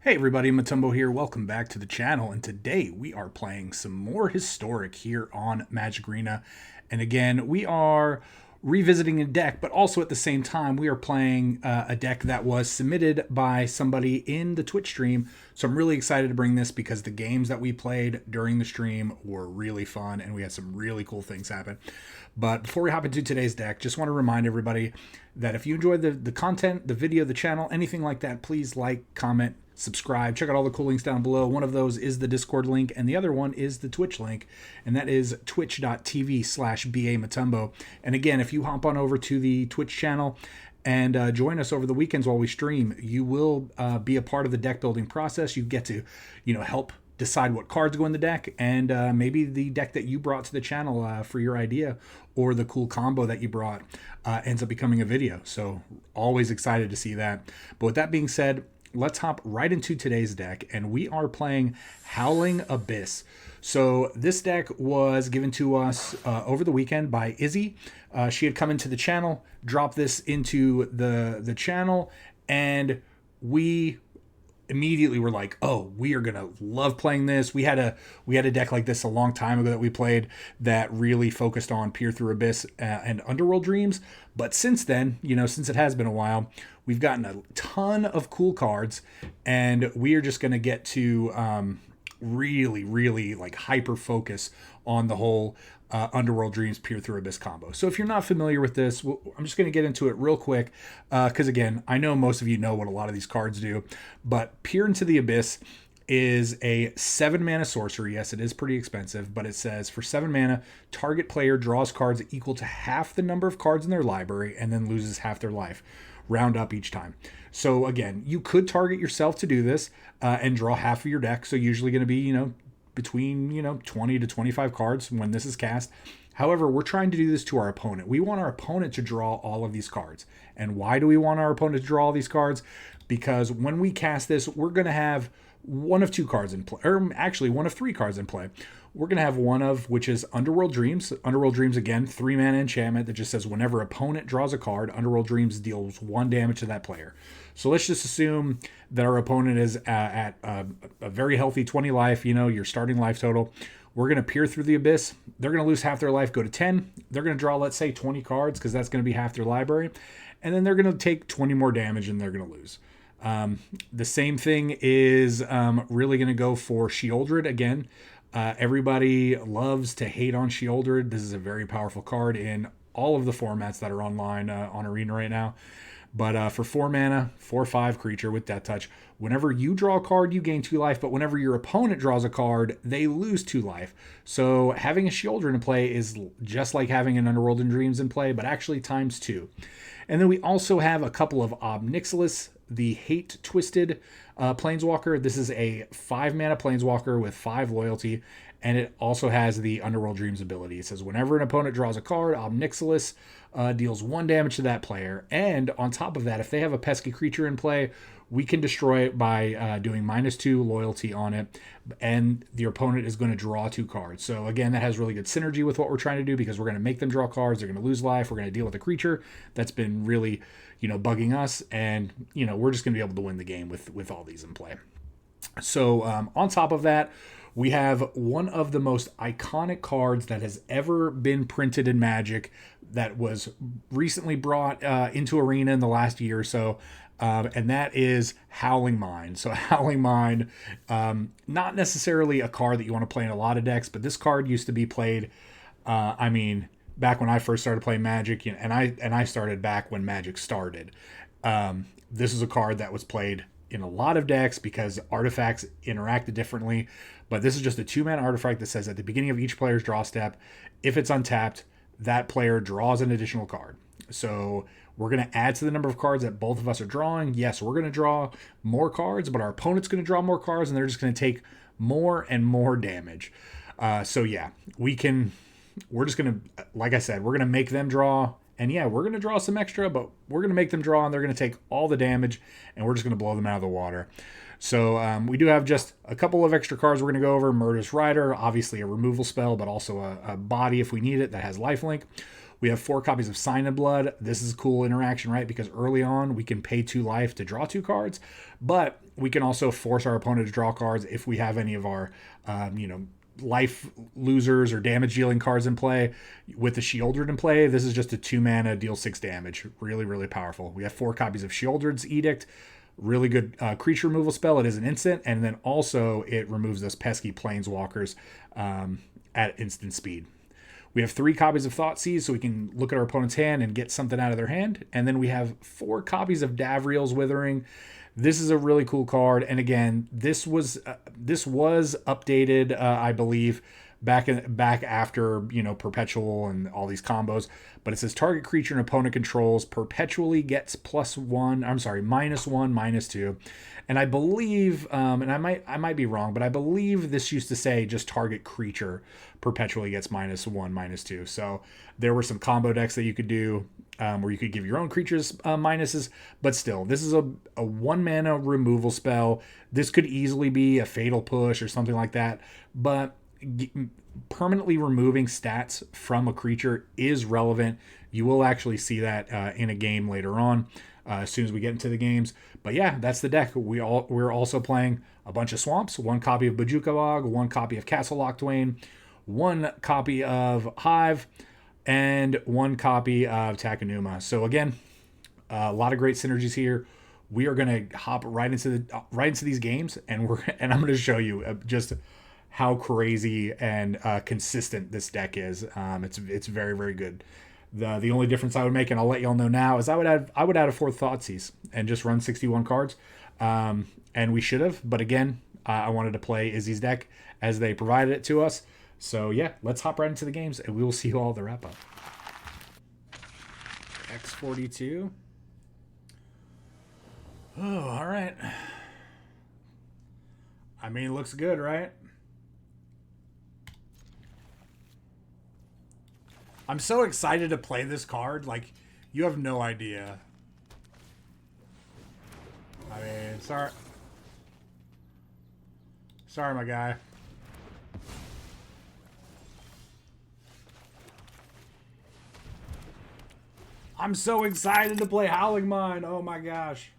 Hey everybody, Motumbo here. Welcome back to the channel, and today we are playing some more Historic here on Magic Arena. And again, we are revisiting a deck, but also at the same time we are playing a deck that was submitted by somebody in the Twitch stream. So I'm really excited to bring this because the games that we played during the stream were really fun and we had some really cool things happen. But before we hop into today's deck, just want to remind everybody that if you enjoyed the content, the video, the channel, anything like that, please like, comment, subscribe, check out all the cool links down below. One of those is the Discord link, and the other one is the Twitch link, and that is twitch.tv/BA And again, if you hop on over to the Twitch channel and join us over the weekends while we stream, you will be a part of the deck building process. You get to, help decide what cards go in the deck, and maybe the deck that you brought to the channel for your idea, or the cool combo that you brought ends up becoming a video. So always excited to see that. But with that being said, let's hop right into today's deck, and we are playing Howling Abyss. So this deck was given to us over the weekend by Izzy. She had come into the channel, dropped this into the channel, and we immediately were like, oh, we are gonna love playing this. We had a deck like this a long time ago that we played that really focused on Peer Through Abyss and Underworld Dreams. But since then, since it has been a while, we've gotten a ton of cool cards, and we are just gonna get to really like hyper focus on the whole Underworld Dreams Peer Through Abyss combo. So if you're not familiar with this, I'm just going to get into it real quick because again, I know most of you know what a lot of these cards do, but Peer into the Abyss is a 7 mana sorcery. Yes, it is pretty expensive, but it says for 7 mana, target player draws cards equal to half the number of cards in their library and then loses half their life. Round up each time. So again, you could target yourself to do this and draw half of your deck. So usually going to be, between 20 to 25 cards when this is cast. However, we're trying to do this to our opponent. We want our opponent to draw all of these cards. And why do we want our opponent to draw all these cards? Because when we cast this, we're going to have one of 2 cards in play, or actually one of 3 cards in play. We're going to have one of, which is Underworld Dreams. Underworld Dreams, again, 3 mana enchantment that just says whenever opponent draws a card, Underworld Dreams deals 1 damage to that player. So let's just assume that our opponent is at a very healthy 20 life, your starting life total. We're going to peer through the abyss. They're going to lose half their life, go to 10. They're going to draw, let's say, 20 cards because that's going to be half their library. And then they're going to take 20 more damage and they're going to lose. The same thing is really going to go for Sheoldred again. Everybody loves to hate on Sheoldred. This is a very powerful card in all of the formats that are online on Arena right now. But for 4 mana, 4/5 creature with Death Touch, whenever you draw a card, you gain 2 life, but whenever your opponent draws a card, they lose 2 life. So having a Sheoldred in play is just like having an Underworld and Dreams in play, but actually times 2. And then we also have a couple of Ob Nixilis, the Hate Twisted Planeswalker. This is a 5 mana Planeswalker with 5 loyalty, and it also has the Underworld Dreams ability. It says whenever an opponent draws a card, Ob Nixilis deals 1 damage to that player. And on top of that, if they have a pesky creature in play, we can destroy it by doing -2 loyalty on it, and the opponent is going to draw 2 cards. So again, that has really good synergy with what we're trying to do because we're going to make them draw cards. They're going to lose life. We're going to deal with a creature that's been really, bugging us, and we're just going to be able to win the game with all these in play. So on top of that, we have one of the most iconic cards that has ever been printed in Magic that was recently brought into Arena in the last year or so, and that is Howling Mine. So Howling Mine, not necessarily a card that you want to play in a lot of decks, but this card used to be played, back when I first started playing Magic, and I started back when Magic started. This is a card that was played in a lot of decks because artifacts interacted differently. But this is just a 2 mana artifact that says at the beginning of each player's draw step, if it's untapped, that player draws an additional card. So we're going to add to the number of cards that both of us are drawing. Yes, we're going to draw more cards, but our opponent's going to draw more cards, and they're just going to take more and more damage. So yeah, we're just going to, like I said, we're going to make them draw. And yeah, we're going to draw some extra, but we're going to make them draw, and they're going to take all the damage, and we're just going to blow them out of the water. So we do have just a couple of extra cards we're going to go over. Murderous Rider, obviously a removal spell, but also a body if we need it that has lifelink. We have 4 copies of Sign of Blood. This is a cool interaction, right? Because early on, we can pay 2 life to draw 2 cards, but we can also force our opponent to draw cards if we have any of our, life losers or damage dealing cards in play. With the Sheoldred in play, this is just a 2 mana, deal 6 damage. Really, really powerful. We have 4 copies of Sheoldred's Edict. Really good creature removal spell. It is an instant, and then also it removes those pesky planeswalkers at instant speed. We have 3 copies of Thoughtseize, so we can look at our opponent's hand and get something out of their hand. And then we have 4 copies of Davriel's Withering. This is a really cool card, and again, this was updated, I believe, back after Perpetual and all these combos. But it says target creature an opponent controls perpetually gets +1. I'm sorry, -1, -2. And I believe, and I might be wrong, but I believe this used to say just target creature perpetually gets -1, -2. So there were some combo decks that you could do where you could give your own creatures minuses, but still, this is a 1 mana removal spell. This could easily be a Fatal Push or something like that, but permanently removing stats from a creature is relevant. You will actually see that in a game later on as soon as we get into the games. But yeah, that's the deck. We're also playing a bunch of swamps, 1 copy of Bojuka Log, 1 copy of Castle Lock Dwayne, 1 copy of Hive, and 1 copy of Takenuma. So again, a lot of great synergies here. We are going to hop right into these games, and I'm going to show you just how crazy and consistent this deck is. It's very, very good. The only difference I would make, and I'll let y'all know now, is I would add a 4th Thoughtseize and just run 61 cards. And we should have, but again, I wanted to play Izzy's deck as they provided it to us. So yeah, let's hop right into the games, and we will see you all at the wrap up. X42. Oh, all right. I mean, looks good, right? I'm so excited to play this card. Like, you have no idea. I mean, sorry. Sorry, my guy. I'm so excited to play Howling Mine. Oh my gosh.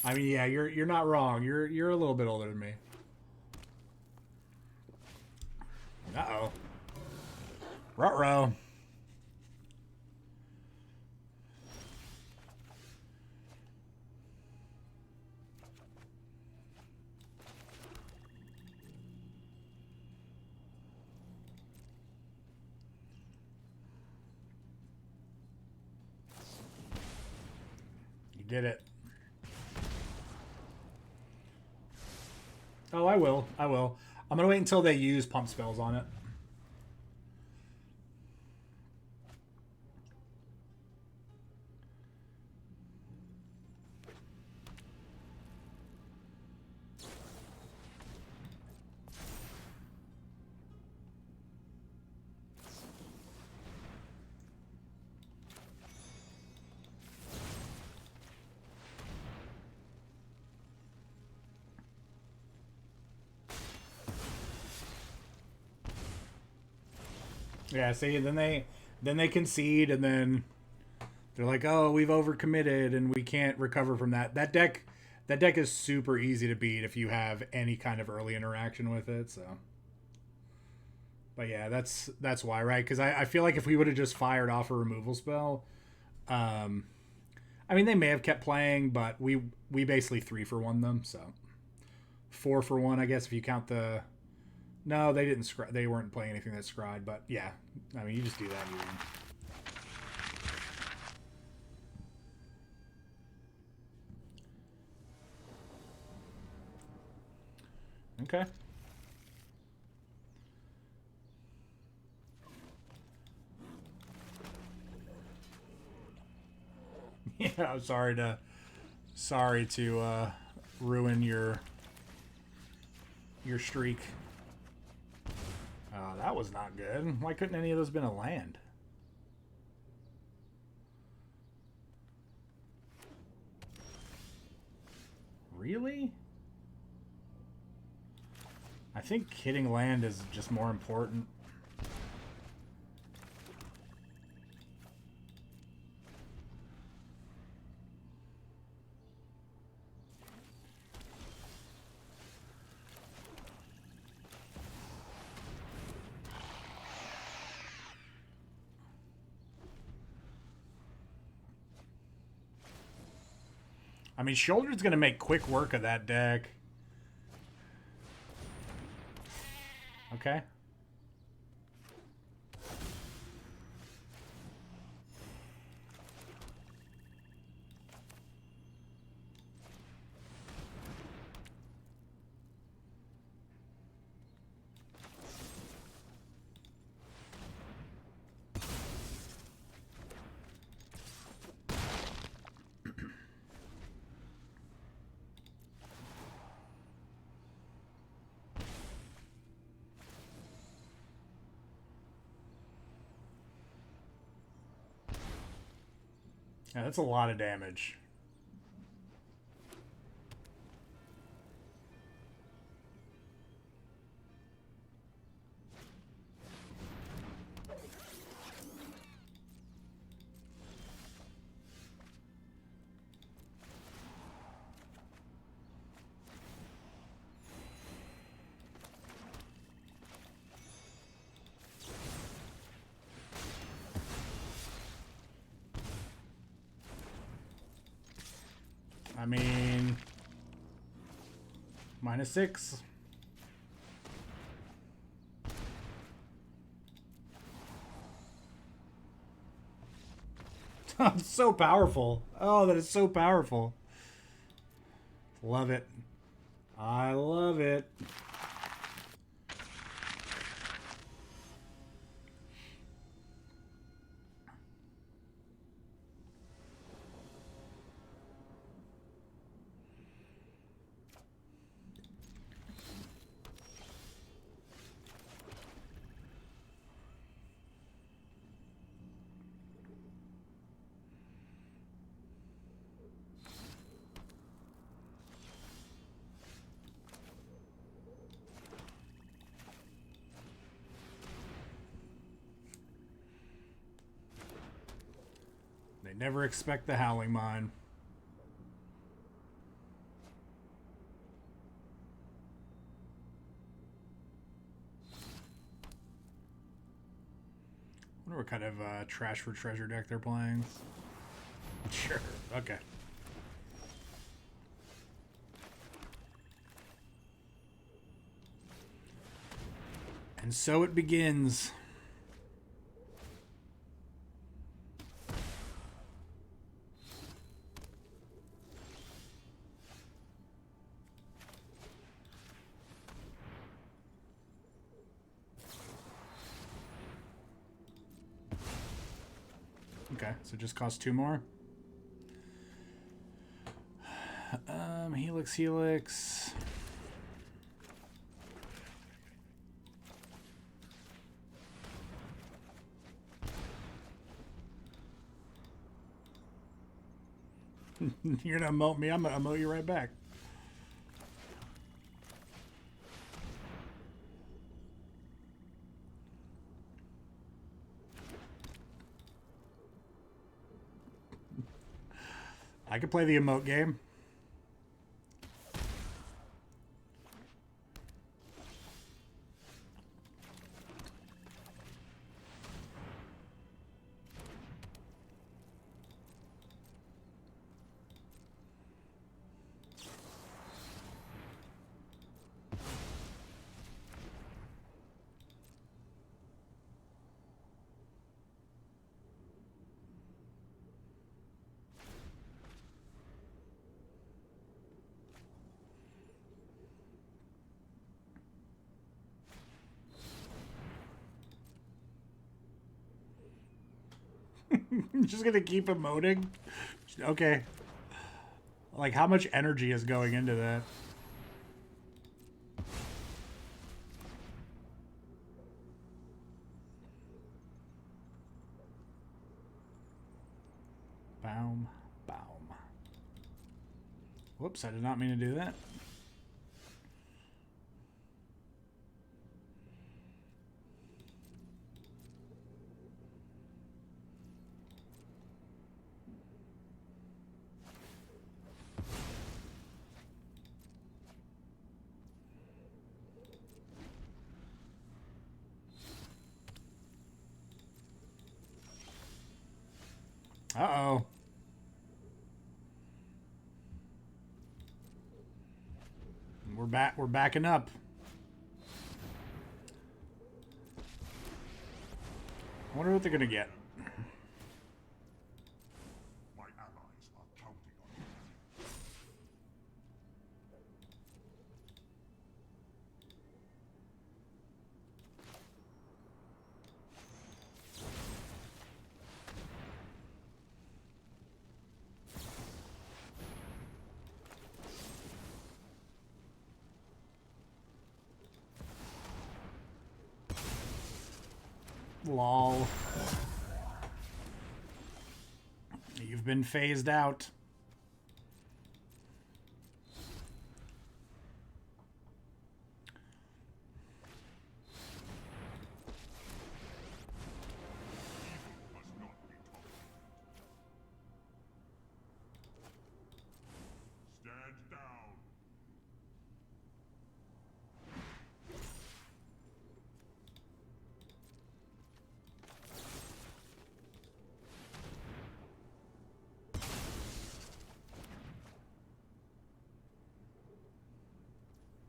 I mean, yeah, you're not wrong. You're a little bit older than me. Uh-oh. Ruh-roh. You did it. Oh, I will. I will. I'm going to wait until they use pump spells on it. Yeah, see, then they concede, and then they're like, "Oh, we've overcommitted, and we can't recover from that." That deck is super easy to beat if you have any kind of early interaction with it. So, but yeah, that's why, right? Because I feel like if we would have just fired off a removal spell, I mean, they may have kept playing, but we basically 3-for-1 them, so 4-for-1, I guess, if you count the. No, they didn't. They weren't playing anything that scryed, but yeah, I mean, you just do that. And you win. Okay. Yeah, I'm sorry to ruin your streak. That was not good. Why couldn't any of those been a land? Really? I think hitting land is just more important. I mean, Sheoldred's going to make quick work of that deck. Okay. Yeah, that's a lot of damage. I mean, -6. It's so powerful. Oh, that is so powerful. Love it. I love it. They never expect the Howling Mine. I wonder what kind of trash for treasure deck they're playing. Sure, okay. And so it begins. Okay, so it just costs 2 more. Helix. You're gonna emote me, I'm gonna emote you right back. I could play the emote game. Just gonna keep emoting? Okay. Like, how much energy is going into that? Baum, baum. Whoops, I did not mean to do that. Uh-oh. We're backing up. I wonder what they're gonna get. My allies are counting on you. Lol. You've been phased out. Must not be tolerated. Stand down.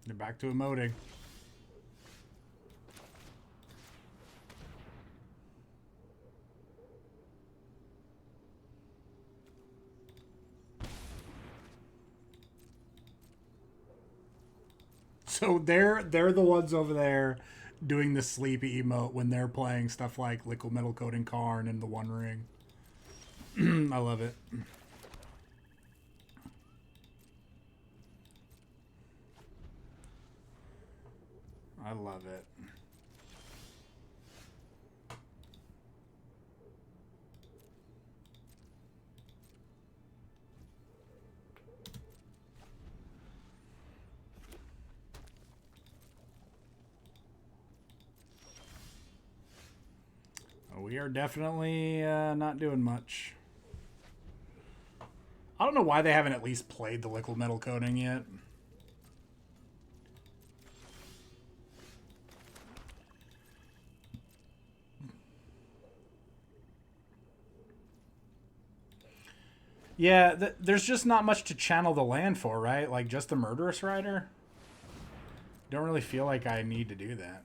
They're back to emoting. So they're the ones over there doing the sleepy emote when they're playing stuff like Liquid Metal Coating Karn and the One Ring. I love it. I love it. We are definitely not doing much. I don't know why they haven't at least played the liquid metal coating yet. Yeah, there's just not much to channel the land for, right? Like, just the Murderous Rider? Don't really feel like I need to do that.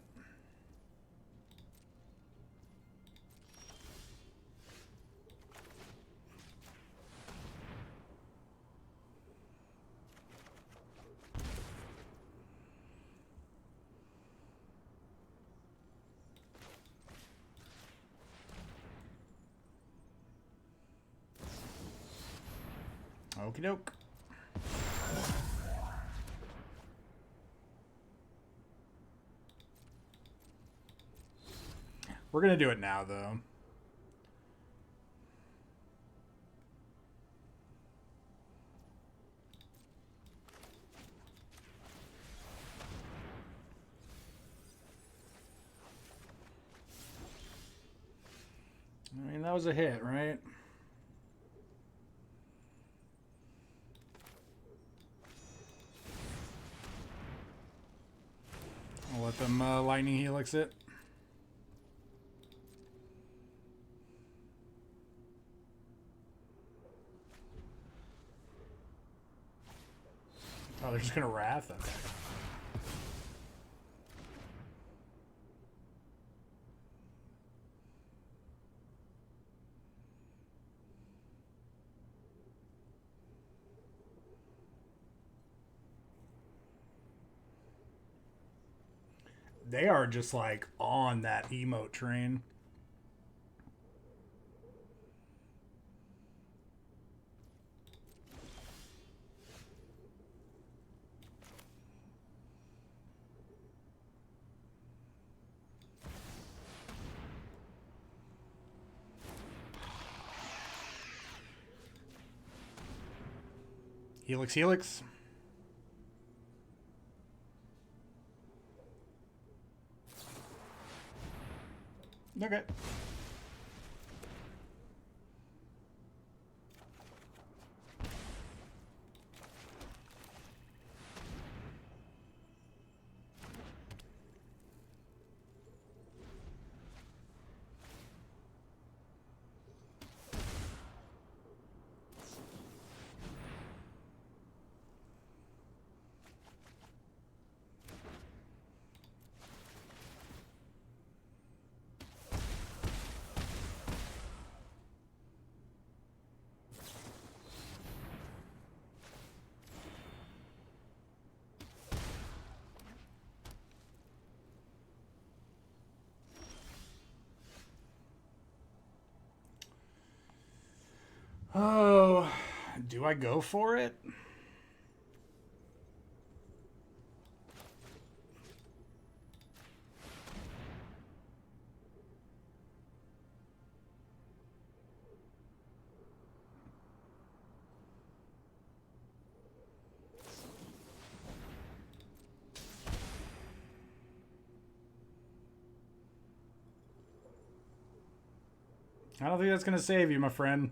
Okie doke. We're going to do it now, though. I mean, that was a hit, right? I'll let them lightning helix it. Oh, they're just gonna wrath us. They are just like on that emote train. Helix, Helix. Okay. Oh, do I go for it? I don't think that's going to save you, my friend.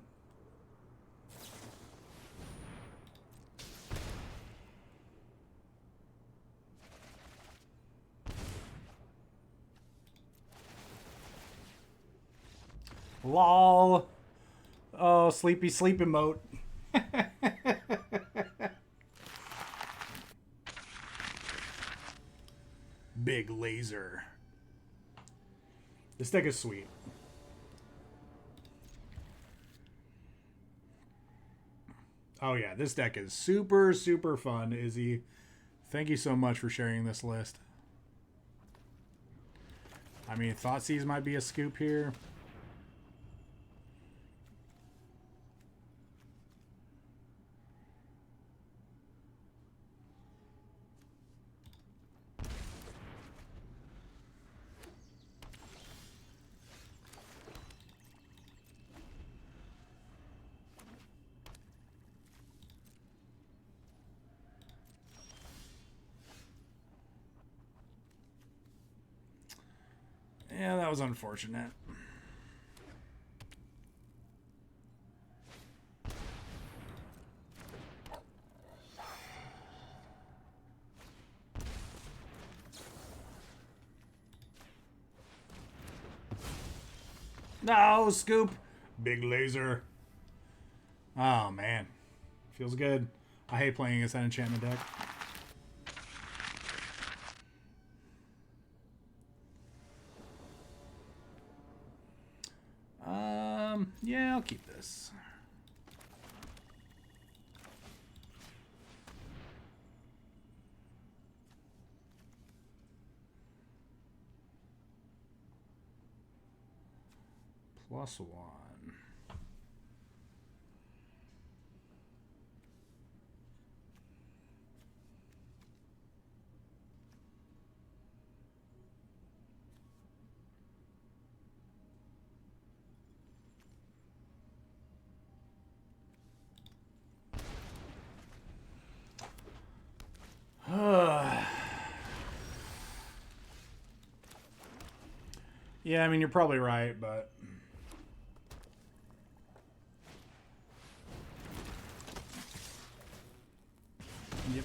Lol. Oh, sleepy sleep emote. Big laser. This deck is sweet. Oh yeah, this deck is super, super fun, Izzy. Thank you so much for sharing this list. I mean, Thoughtseize might be a scoop here. Yeah, that was unfortunate. No, scoop. Big laser. Oh, man. Feels good. I hate playing against that enchantment deck. Yeah, I'll keep this. +1. Yeah, I mean, you're probably right, but...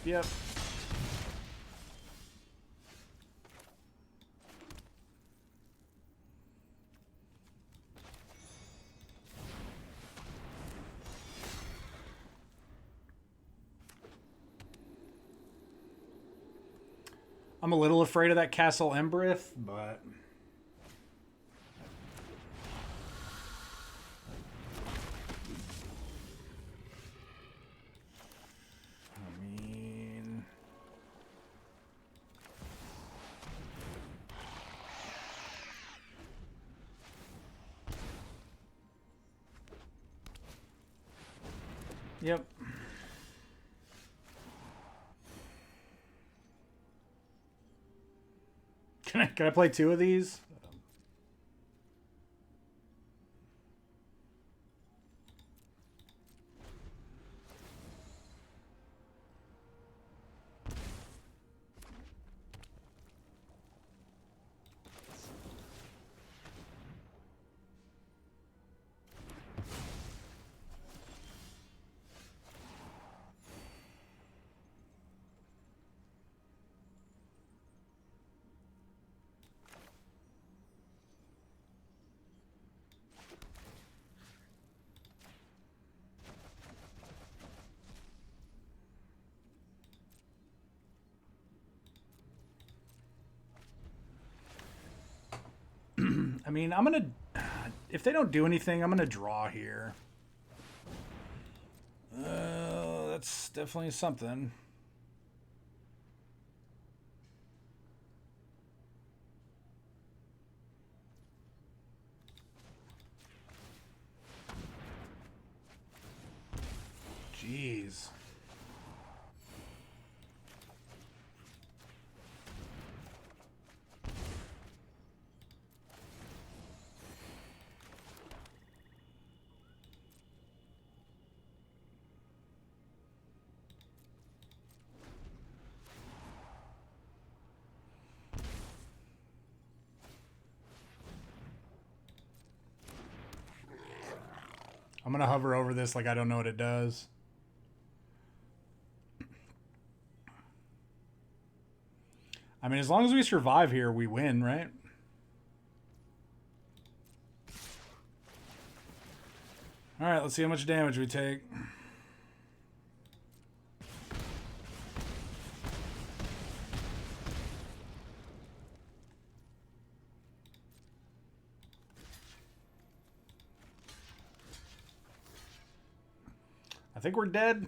Yep. I'm a little afraid of that Castle Embereth, but... I mean... Yep. Can I play 2 of these? mean, I'm gonna... If they don't do anything, I'm gonna draw here. That's definitely something. Jeez. I'm gonna hover over this like I don't know what it does. I mean, as long as we survive here, we win, right? Alright, let's see how much damage we take. I think we're dead.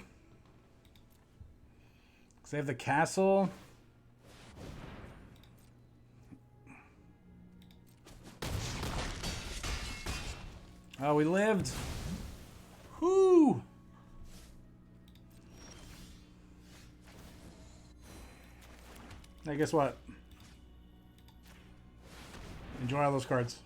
Because they have the castle. Oh, we lived. Whoo! Hey, guess what? Enjoy all those cards.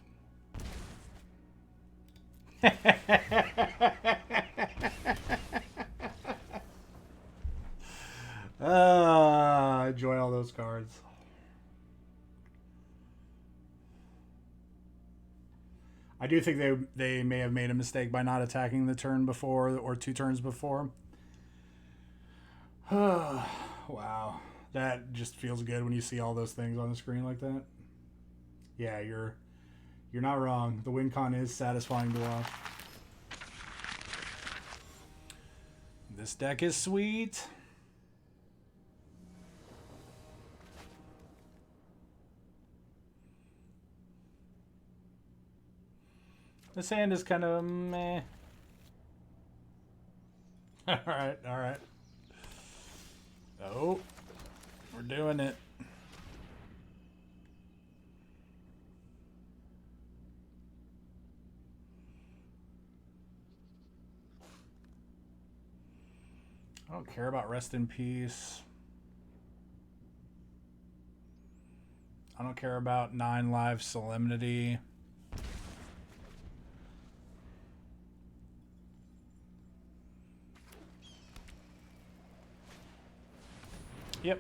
Enjoy all those cards. I do think they may have made a mistake by not attacking the turn before or 2 turns before. Wow. That just feels good when you see all those things on the screen like that. Yeah, you're not wrong. The win con is satisfying to watch. This deck is sweet. This hand is kind of meh. Alright, alright. Oh, we're doing it. I don't care about Rest in Peace. I don't care about 9 Lives Solemnity. Yep.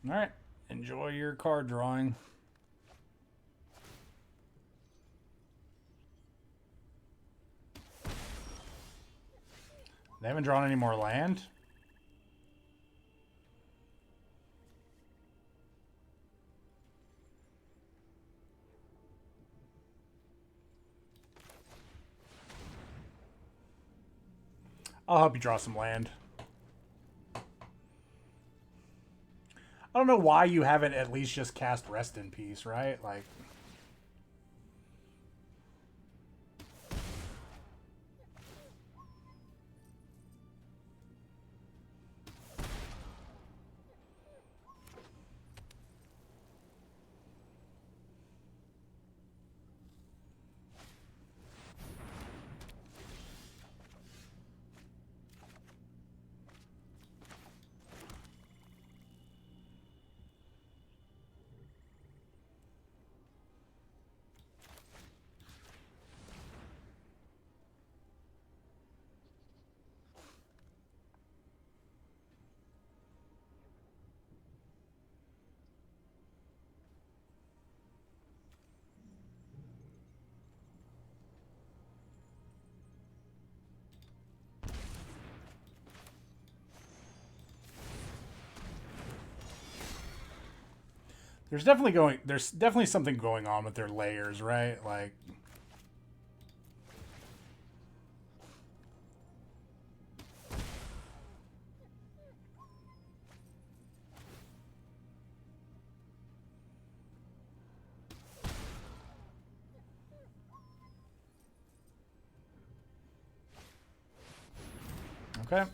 All right. Enjoy your card drawing. They haven't drawn any more land? I'll help you draw some land. I don't know why you haven't at least just cast Rest in Peace, right? Like... There's definitely something going on with their layers, right? Like, okay. I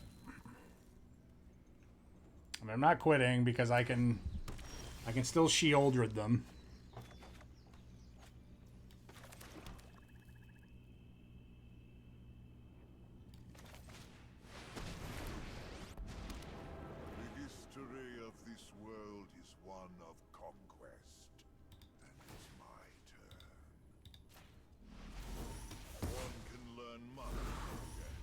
mean, I'm not quitting because I can still Sheoldred them. The history of this world is one of conquest, and it's my turn. One can learn much from death.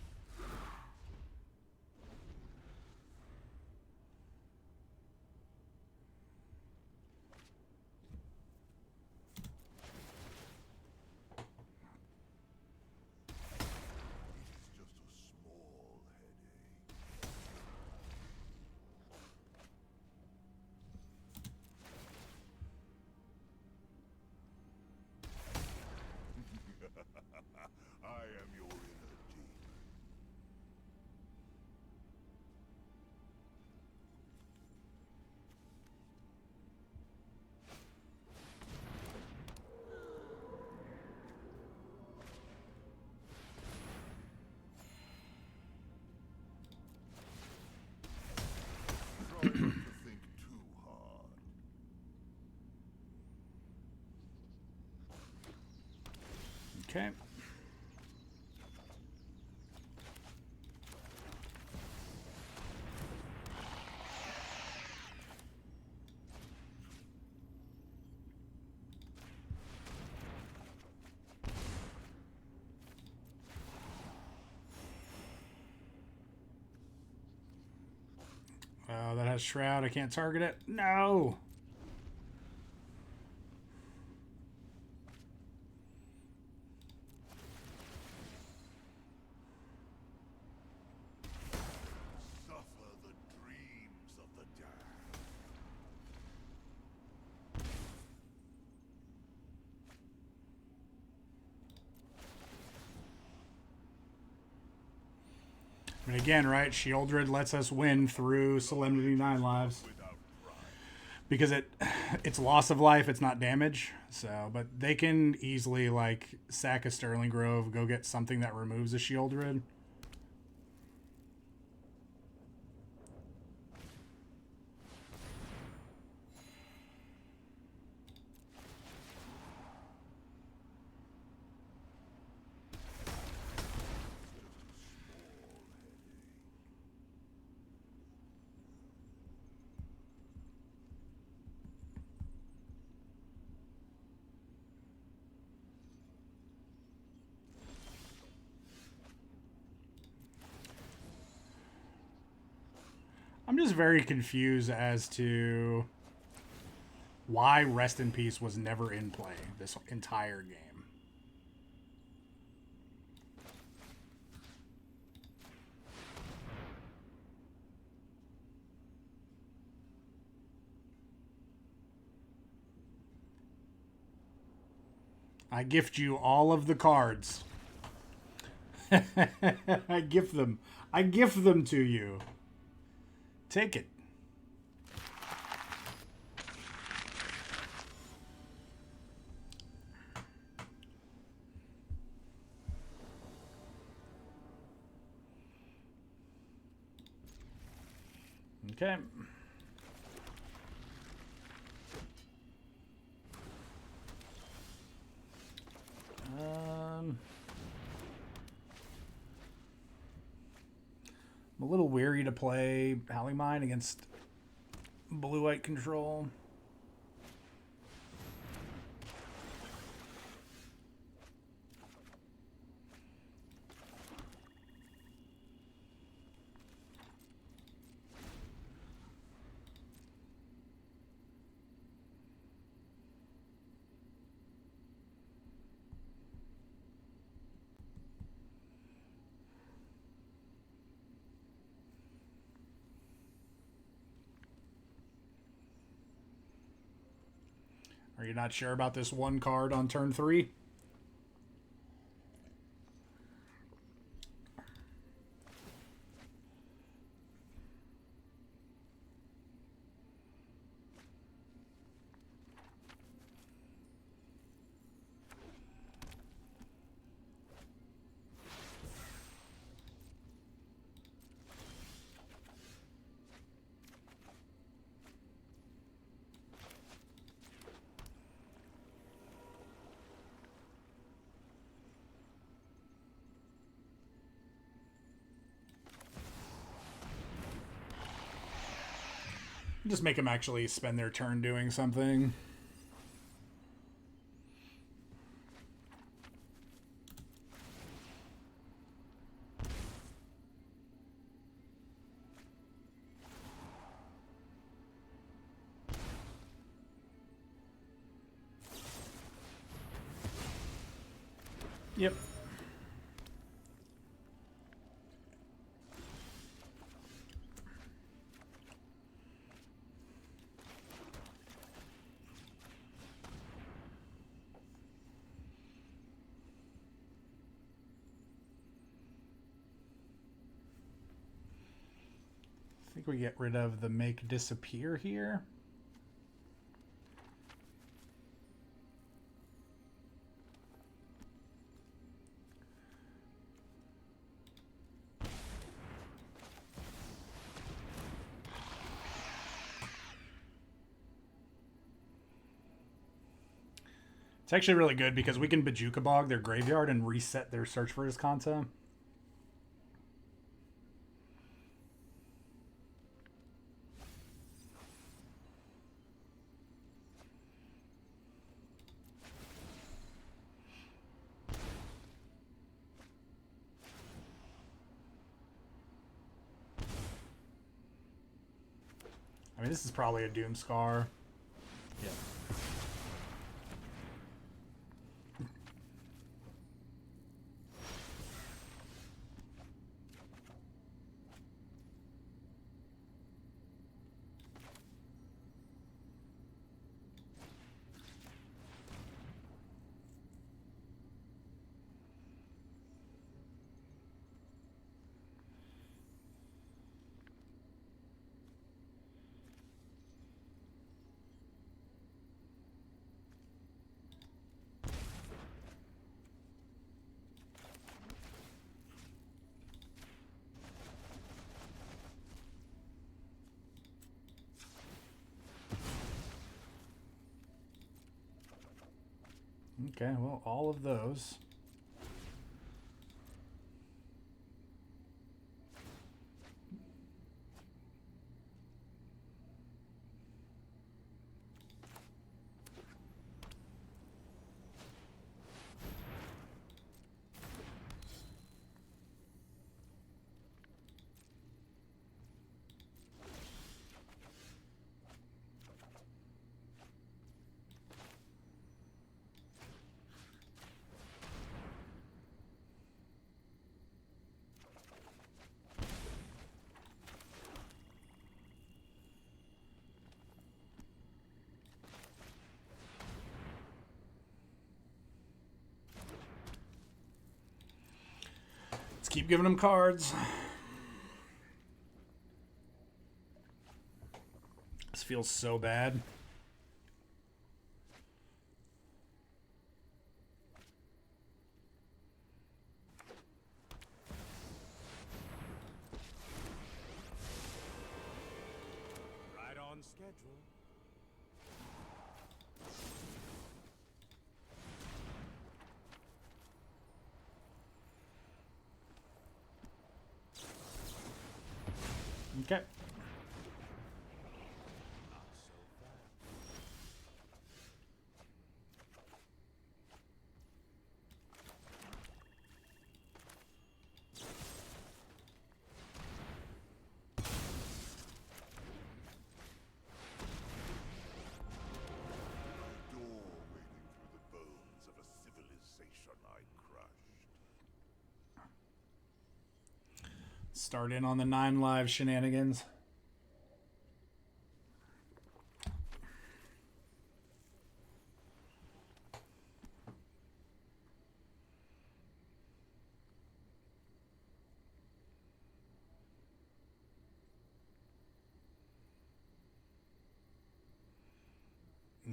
It is just a small headache. I am your inner demon. Try not to think too hard. Okay. That has Shroud. I can't target it. No. Suffer the dreams of the damned. I mean, again, right? Sheoldred lets us win through Solemnity 9 lives Without pride. because it's loss of life. It's not damage. So, but they can easily like sack a Sterling Grove, go get something that removes a Sheoldred. I'm just very confused as to why Rest in Peace was never in play this entire game. I gift you all of the cards. I gift them. I gift them to you. Take it. Okay. I'm a little weary to play Howling Mine against blue-white control. Are you not sure about this one card on turn 3? Just make them actually spend their turn doing something. Yep. I think we get rid of the make disappear here. It's actually really good because we can Bajuka Bog their graveyard and reset their Search for Azcanta. I mean, this is probably a Doomscar. Yeah. Okay, well, all of those. Let's keep giving them cards. This feels so bad. Right on schedule. Okay. Start in on the 9 live shenanigans.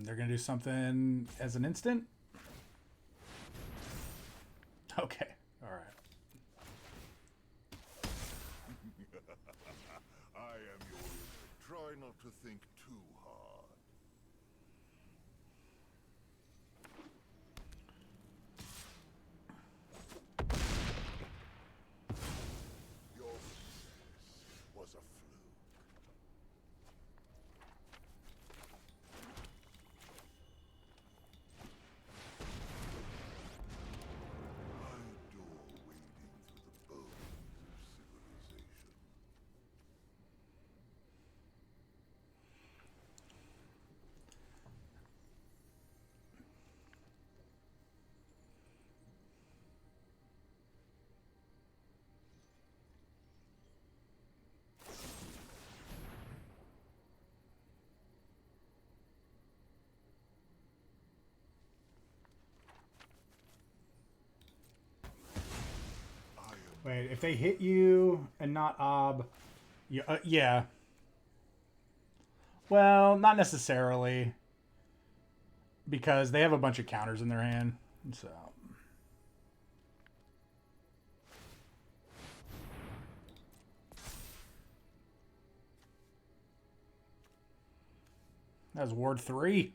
They're going to do something as an instant? Okay. All right. I am your enemy. Try not to think too hard. Your success was a fluke. I adore wading through the bones of civilization. Wait, if they hit you and not Ob, you, yeah. Well, not necessarily, because they have a bunch of counters in their hand. So that's Ward 3.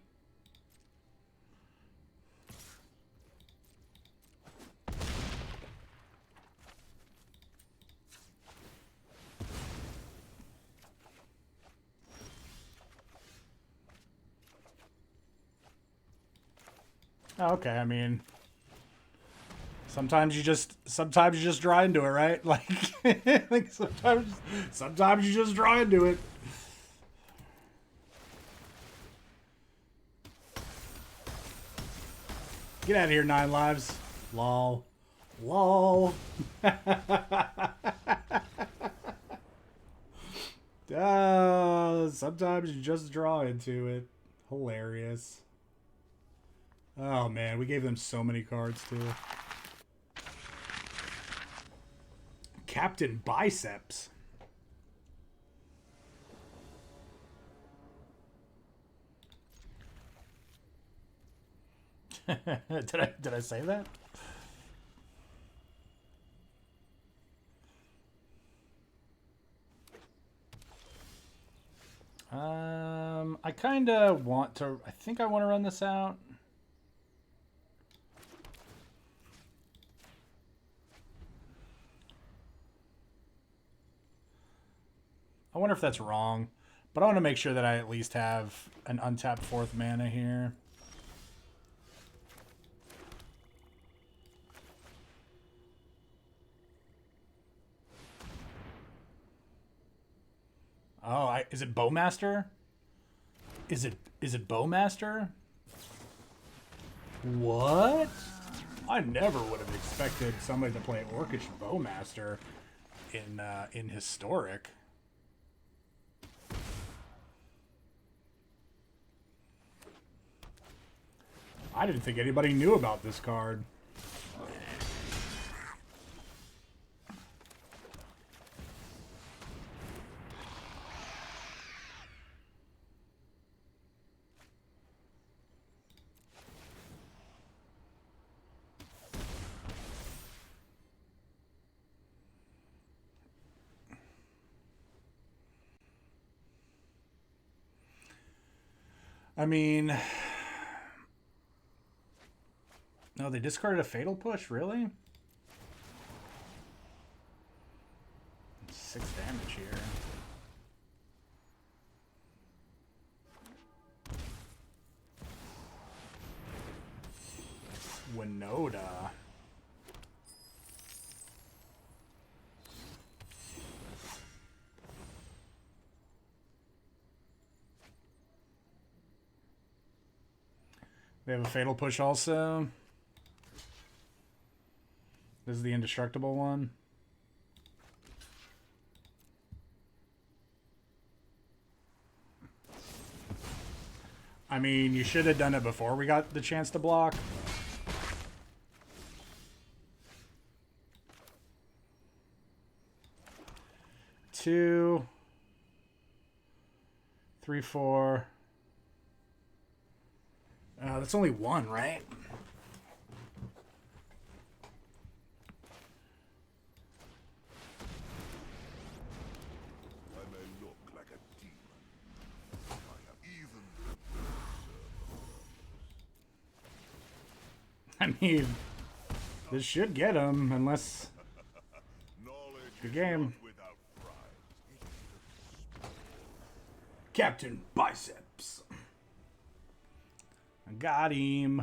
Okay, I mean, sometimes you just draw into it, right? Like, like sometimes you just draw into it. Get out of here, 9 lives. Lol. Lol. Sometimes you just draw into it. Hilarious. Oh man, we gave them so many cards too. Captain Biceps. Did I say that? I kind of want to. I think I want to run this out. I wonder if that's wrong, but I want to make sure that I at least have an untapped 4th mana here. Oh, is it Bowmaster? Is it Bowmaster? What? I never would have expected somebody to play Orcish Bowmaster in Historic. I didn't think anybody knew about this card. I mean, no, they discarded a Fatal Push, really? 6 damage here. Winota. They have a Fatal Push also. This is the indestructible one. I mean, you should have done it before we got the chance to block. Two, 3, 4. That's only one, right? I may look like a demon. I have even I mean, this should get him, unless knowledge the is game. not without prize. Captain Biceps. I got him.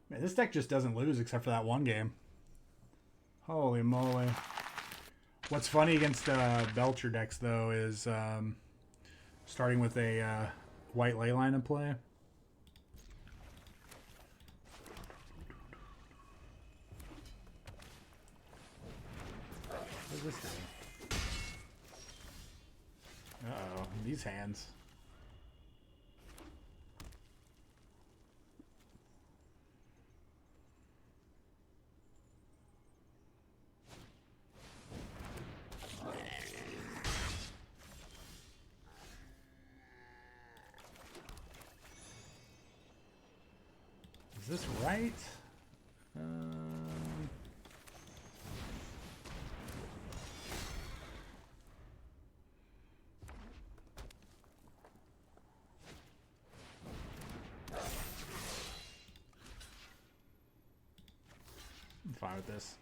Man, this deck just doesn't lose except for that one game. Holy moly. What's funny against Belcher decks, though, is starting with a white ley line in play. What does this do? Uh-oh, these hands. Is this right? I'm fine with this.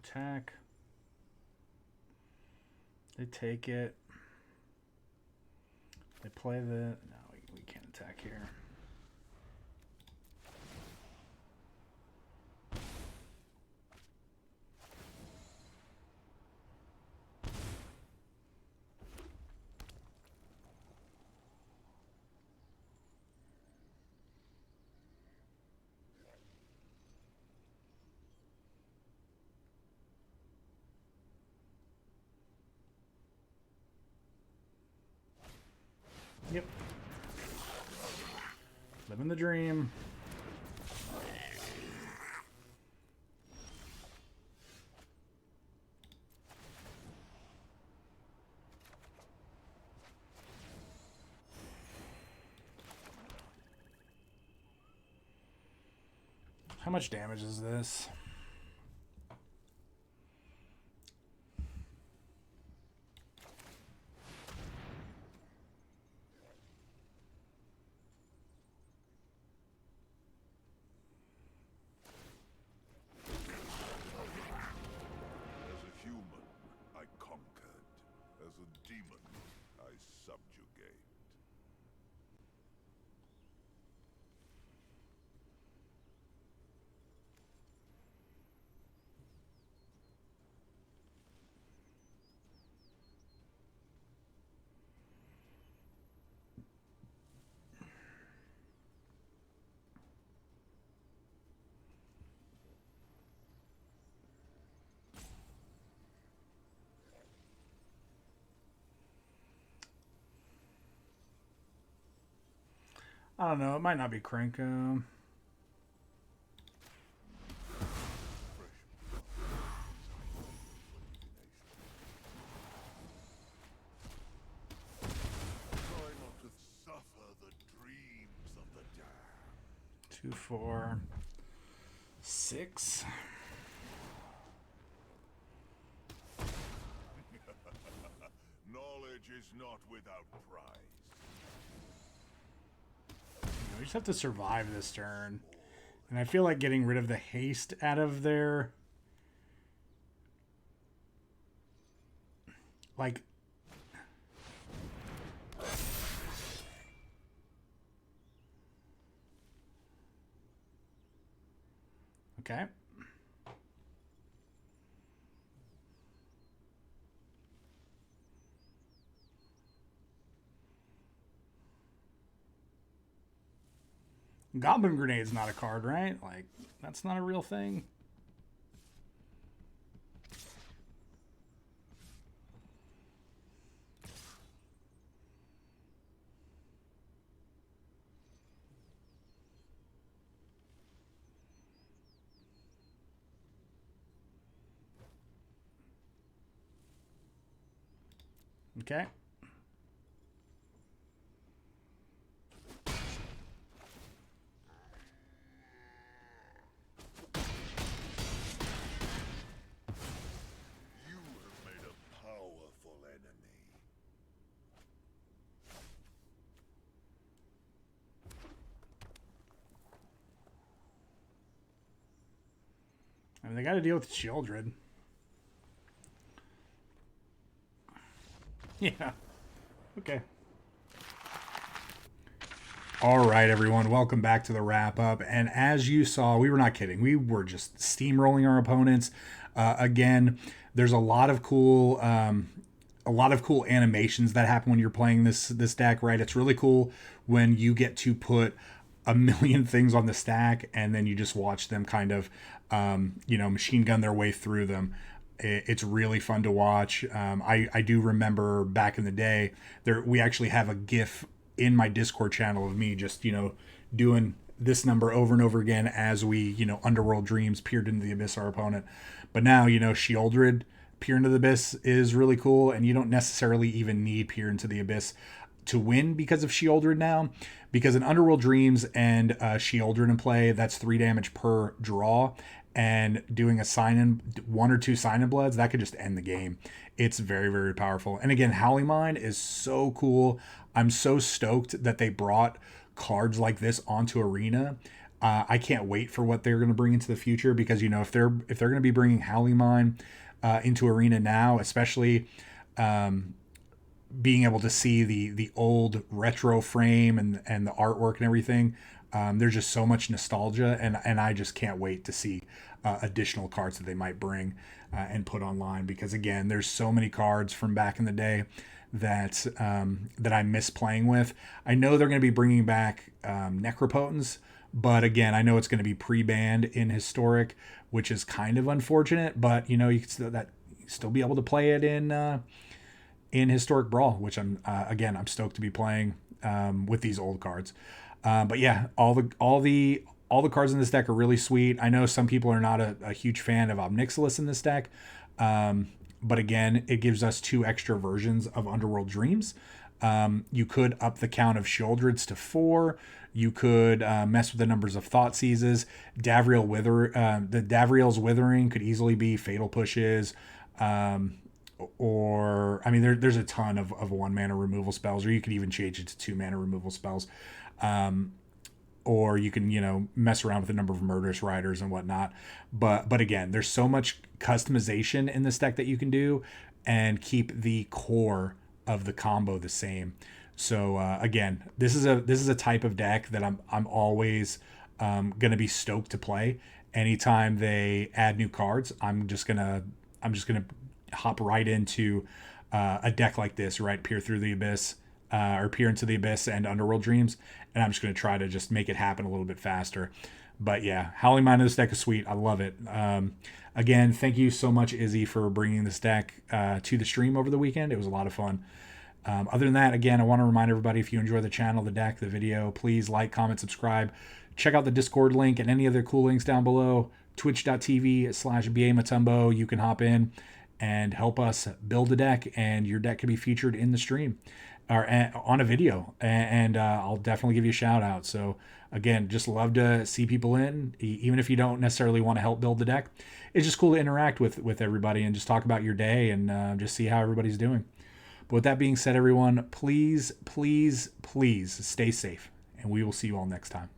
Attack. They take it. They play the... No, we can't attack here. Yep. Living the dream. How much damage is this? As a human, I conquered. As a demon, I subjugate. I don't know. It might not be Krenko. Try not to suffer the dreams of the damned. 2, 4, 6. Knowledge is not without prize. we just have to survive this turn. And I feel like getting rid of the haste out of there. Like... Okay. Goblin Grenade's not a card, right? Like, that's not a real thing. Okay. You have made a powerful enemy. I mean, they got to deal with Sheoldred. Yeah. Okay. All right, everyone. Welcome back to the wrap up. And as you saw, we were not kidding. We were just steamrolling our opponents. Again, there's a lot of cool animations that happen when you're playing this deck. Right? It's really cool when you get to put a million things on the stack and then you just watch them kind of, machine gun their way through them. It's really fun to watch. I do remember back in the day, we actually have a GIF in my Discord channel of me just, doing this number over and over again as we, Underworld Dreams peered into the abyss, our opponent. But now, Sheoldred peer into the abyss is really cool, and you don't necessarily even need peer into the abyss to win because of Sheoldred now. Because in Underworld Dreams and Sheoldred in play, that's 3 damage per draw. And doing a sign-in, 1 or 2 sign-in bloods, that could just end the game. It's very, very powerful. And again, Howling Mine is so cool. I'm so stoked that they brought cards like this onto Arena. I can't wait for what they're going to bring into the future, because if they're going to be bringing Howling Mine into Arena now, especially being able to see the old retro frame and the artwork and everything. There's just so much nostalgia, and I just can't wait to see additional cards that they might bring and put online, because again, there's so many cards from back in the day that I miss playing with. I know they're going to be bringing back Necropotence, but again, I know it's going to be pre-banned in Historic, which is kind of unfortunate. But you can still be able to play it in Historic Brawl, which I'm stoked to be playing with these old cards. But yeah, all the cards in this deck are really sweet. I know some people are not a huge fan of Ob Nixilis in this deck. But again, it gives us 2 extra versions of Underworld Dreams. You could up the count of Sheoldreds to 4. You could mess with the numbers of Thought Seizes. The Davriel's Withering could easily be Fatal Pushes. Or, I mean, there's a ton of 1-mana removal spells, or you could even change it to 2-mana removal spells. Or you can, mess around with the number of Murderous Riders and whatnot. But again, there's so much customization in this deck that you can do and keep the core of the combo the same. So again, this is a type of deck that I'm always gonna be stoked to play. Anytime they add new cards, I'm just gonna hop right into a deck like this, right? Peer through the abyss. Or peer into the abyss and Underworld Dreams, and I'm just going to try to just make it happen a little bit faster. But yeah, Howling Mine in this deck is sweet. I love it. Again, thank you so much, Izzy, for bringing this deck to the stream over the weekend. It was a lot of fun. Other than that, again, I want to remind everybody, if you enjoy the channel, the deck, the video, please like, comment, subscribe. Check out the Discord link and any other cool links down below. Twitch.tv/BA Motumbo. You can hop in and help us build a deck, and your deck can be featured in the stream or on a video, and I'll definitely give you a shout out. So again, just love to see people in, even if you don't necessarily want to help build the deck. It's just cool to interact with everybody and just talk about your day and just see how everybody's doing. But with that being said, everyone, please stay safe and we will see you all next time.